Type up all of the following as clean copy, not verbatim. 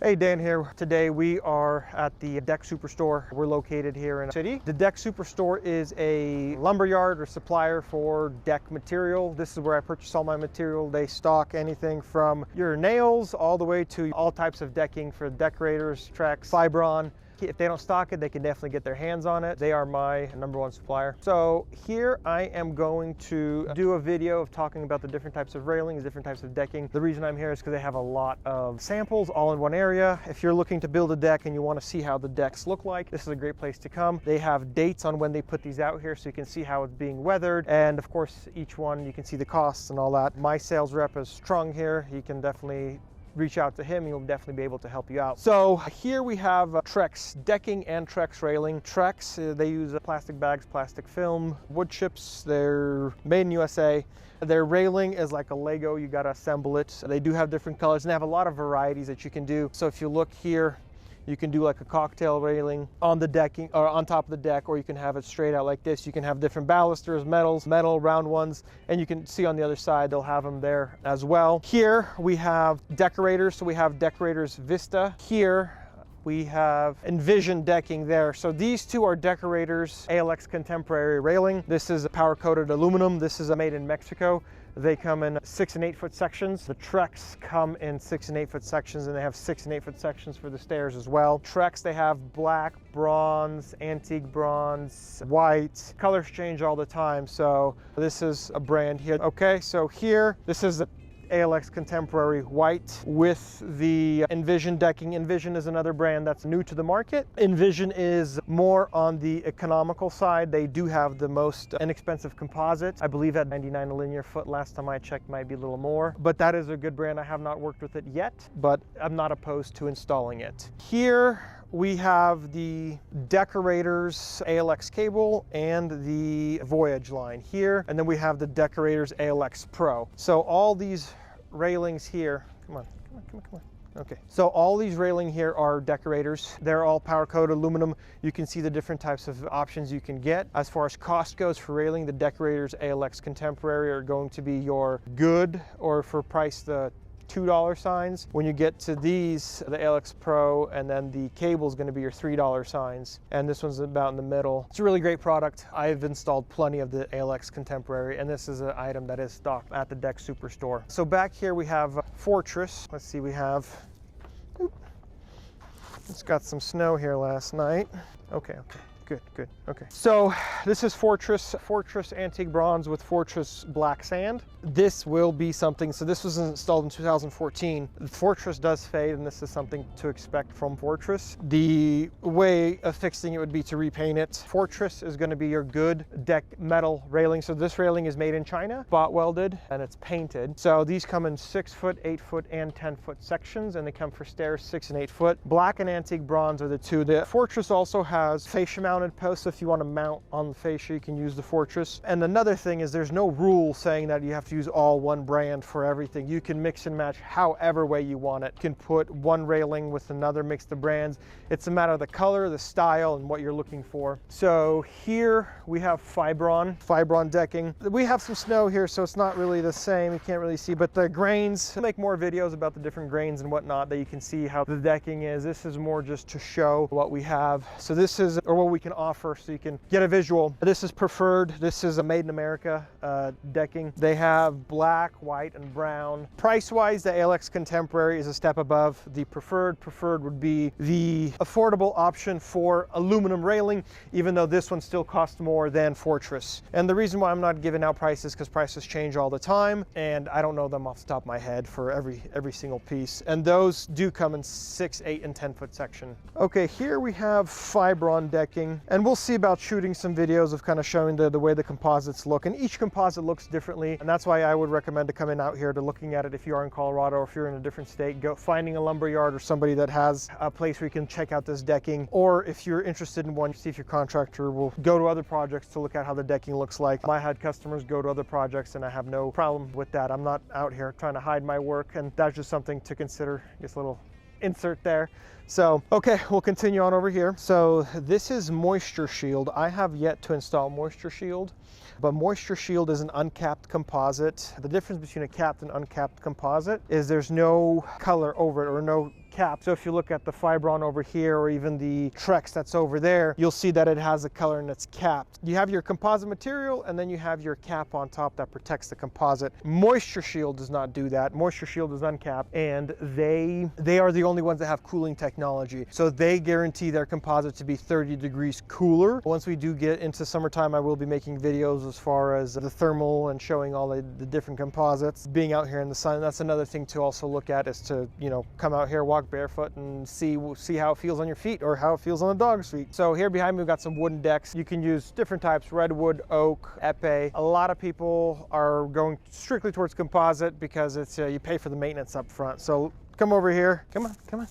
Hey, Dan here. Today we are at the Deck Superstore. We're located here in the city. The Deck Superstore is a lumberyard or supplier for deck material. This is where I purchase all my material. They stock anything from your nails all the way to all types of decking for decorators, Trex, Fibron. If they don't stock it, they can definitely get their hands on it. They are my #1 supplier. So here I am going to do a video of talking about the different types of railings, different types of decking. The reason I'm here is because they have a lot of samples all in one area. If you're looking to build a deck and you want to see how the decks look like, this is a great place to come. They have dates on when they put these out here so you can see how it's being weathered. And of course, each one you can see the costs and all that. My sales rep is Strung here. He can definitely reach out to him. He'll definitely be able to help you out. So here we have Trex decking and Trex railing. Trex, they use plastic bags, plastic film, wood chips. They're made in USA. Their railing is like a Lego. You got to assemble it. They do have different colors and they have a lot of varieties that you can do. So if you look here, you can do like a cocktail railing on the decking or on top of the deck, or you can have it straight out like this. You can have different balusters, metal, round ones, and you can see on the other side, they'll have them there as well. Here we have decorators. So we have Decorators Vista. Here we have Envision decking there. So these two are Decorators ALX Contemporary railing. This is a power coated aluminum. This is made in Mexico. They come in 6 and 8 foot sections. The Trex come in 6 and 8 foot sections, and they have 6 and 8 foot sections for the stairs as well. Trex, they have black, bronze, antique bronze, white. Colors change all the time. So this is a brand here. Okay, so here, this is the ALX Contemporary white with the Envision decking. Envision is another brand that's new to the market. Envision is more on the economical side. They do have the most inexpensive composites. I believe at 99 a linear foot. Last time I checked, might be a little more, but that is a good brand. I have not worked with it yet, but I'm not opposed to installing it. Here we have the Decorators ALX cable and the Voyage line here, and then we have the Decorators ALX Pro. So all these railings here, come on. Okay, so all these railing here are Decorators. They're all power coated aluminum. You can see the different types of options you can get. As far as cost goes for railing, the Decorators ALX Contemporary are going to be your good, or for price, the $2 signs. When you get to these, the ALX Pro, and then the cable is going to be your $3 signs. And this one's about in the middle. It's a really great product. I've installed plenty of the ALX Contemporary, and this is an item that is stocked at the Deck Superstore. So back here we have Fortress. Let's see, we have, it's got some snow here last night. Okay. Good. Okay. So this is Fortress antique bronze with Fortress black sand. This will be something, so this was installed in 2014. Fortress does fade, and this is something to expect from Fortress. The way of fixing it would be to repaint it. Fortress is going to be your good deck metal railing. So this railing is made in China, spot welded, and it's painted. So these come in 6 foot, 8 foot, and 10 foot sections, and they come for stairs 6 and 8 foot. Black and antique bronze are the two. The Fortress also has fascia mounted posts. So if you want to mount on the fascia, you can use the Fortress. And another thing is there's no rule saying that you have to use all one brand for everything. You can mix and match however way you want it. You can put one railing with another, mix the brands. It's a matter of the color, the style, and what you're looking for. So here we have Fibron decking. We have some snow here, so it's not really the same. You can't really see, but the grains, I'll make more videos about the different grains and whatnot that you can see how the decking is. This is more just to show what we have. So this is, or what we can offer, so you can get a visual. This is Preferred. This is a made in America decking. They have black, white, and brown. Price-wise, the ALX Contemporary is a step above the Preferred. Preferred would be the affordable option for aluminum railing, even though this one still costs more than Fortress. And the reason why I'm not giving out prices, because prices change all the time, and I don't know them off the top of my head for every single piece. And those do come in 6, 8, and 10 foot section. Okay, here we have Fibron decking, and we'll see about shooting some videos of kind of showing the way the composites look, and each composite looks differently, and that's why I would recommend to come in out here to looking at it. If you are in Colorado, or if you're in a different state, go finding a lumber yard or somebody that has a place where you can check out this decking, or if you're interested in one, see if your contractor will go to other projects to look at how the decking looks like. I had customers go to other projects, and I have no problem with that. I'm not out here trying to hide my work, and that's just something to consider. Just a little insert there. So, okay, we'll continue on over here. So this is Moisture Shield. I have yet to install Moisture Shield, but Moisture Shield is an uncapped composite. The difference between a capped and uncapped composite is there's no color over it, or no cap. So if you look at the Fibron over here, or even the Trex that's over there, you'll see that it has a color and it's capped. You have your composite material, and then you have your cap on top that protects the composite. Moisture Shield does not do that. Moisture Shield is uncapped, and they are the only ones that have cooling technology. So they guarantee their composite to be 30 degrees cooler. Once we do get into summertime, I will be making videos as far as the thermal and showing all the different composites. Being out here in the sun, that's another thing to also look at, is to, you know, come out here, walk barefoot, and see how it feels on your feet, or how it feels on a dog's feet. So here behind me, we've got some wooden decks. You can use different types: redwood, oak, epee. A lot of people are going strictly towards composite because it's you pay for the maintenance up front. So come over here. Come on, come on.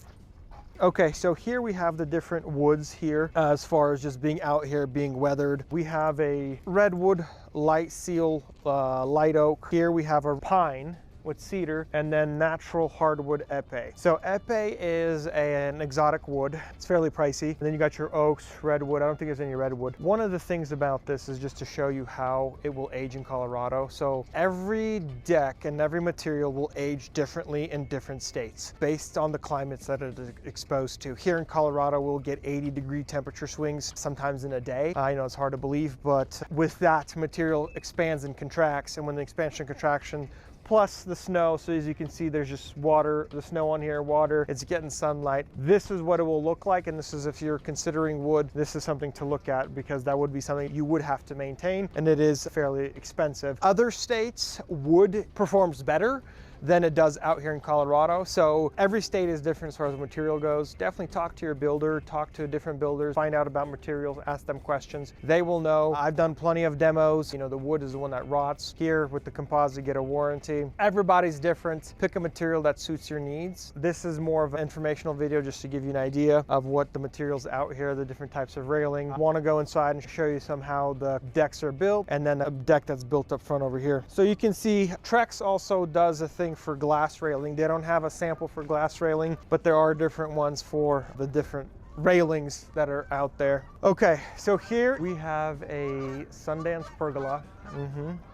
Okay, so here we have the different woods here as far as just being out here, being weathered. We have a redwood, light seal, light oak. Here we have a pine with cedar, and then natural hardwood epee. So epee is an exotic wood. It's fairly pricey. And then you got your oaks, redwood. I don't think there's any redwood. One of the things about this is just to show you how it will age in Colorado. So every deck and every material will age differently in different states based on the climates that it is exposed to. Here in Colorado, we'll get 80-degree temperature swings sometimes in a day. I know it's hard to believe, but with that, material expands and contracts. And when the expansion and contraction plus the snow, so as you can see, there's just water, the snow on here, water, it's getting sunlight. This is what it will look like, and this is, if you're considering wood, this is something to look at, because that would be something you would have to maintain, and it is fairly expensive. Other states, wood performs better than it does out here in Colorado. So every state is different as far as the material goes. Definitely talk to your builder, talk to different builders, find out about materials, ask them questions. They will know. I've done plenty of demos. You know, the wood is the one that rots. Here with the composite, you get a warranty. Everybody's different. Pick a material that suits your needs. This is more of an informational video just to give you an idea of what the materials out here, the different types of railing. I want to go inside and show you how the decks are built, and then a deck that's built up front over here. So you can see Trex also does a thing for glass railing. They don't have a sample for glass railing, but there are different ones for the different railings that are out there. Okay, so here we have a Sundance pergola.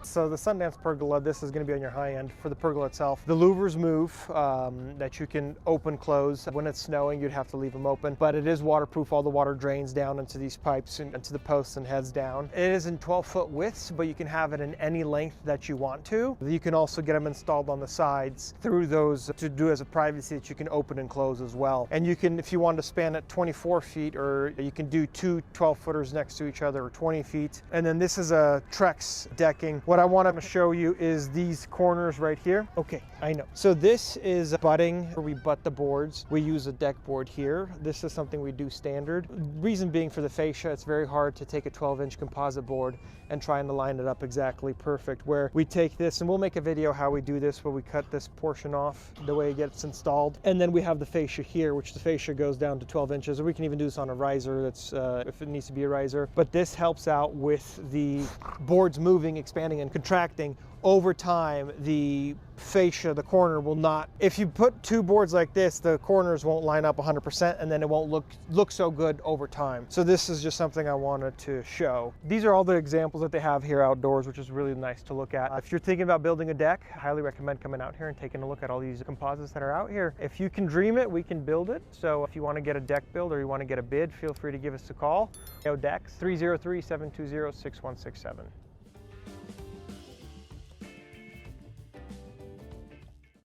So the Sundance pergola, this is going to be on your high end for the pergola itself. The louvers move that you can open, close. When it's snowing, you'd have to leave them open, but it is waterproof. All the water drains down into these pipes and into the posts and heads down. It is in 12-foot widths, but you can have it in any length that you want to. You can also get them installed on the sides through those to do as a privacy that you can open and close as well. And you can, if you want to span it 24 feet, or you can do two 12-footers next to each other, or 20 feet. And then this is a Trex decking. What I want to show you is these corners right here. Okay, I know. So this is butting, where we butt the boards. We use a deck board here. This is something we do standard. Reason being, for the fascia, it's very hard to take a 12-inch composite board and trying to line it up exactly perfect, where we take this, and we'll make a video how we do this, where we cut this portion off the way it gets installed. And then we have the fascia here, which the fascia goes down to 12 inches, or we can even do this on a riser, that's if it needs to be a riser. But this helps out with the boards moving, expanding, and contracting. Over time, the fascia, the corner, will not, if you put two boards like this, the corners won't line up 100%, and then it won't look so good over time. So this is just something I wanted to show. These are all the examples that they have here outdoors, which is really nice to look at. If you're thinking about building a deck, I highly recommend coming out here and taking a look at all these composites that are out here. If you can dream it, we can build it. So if you want to get a deck build, or you want to get a bid, feel free to give us a call. Decks 303-720-6167.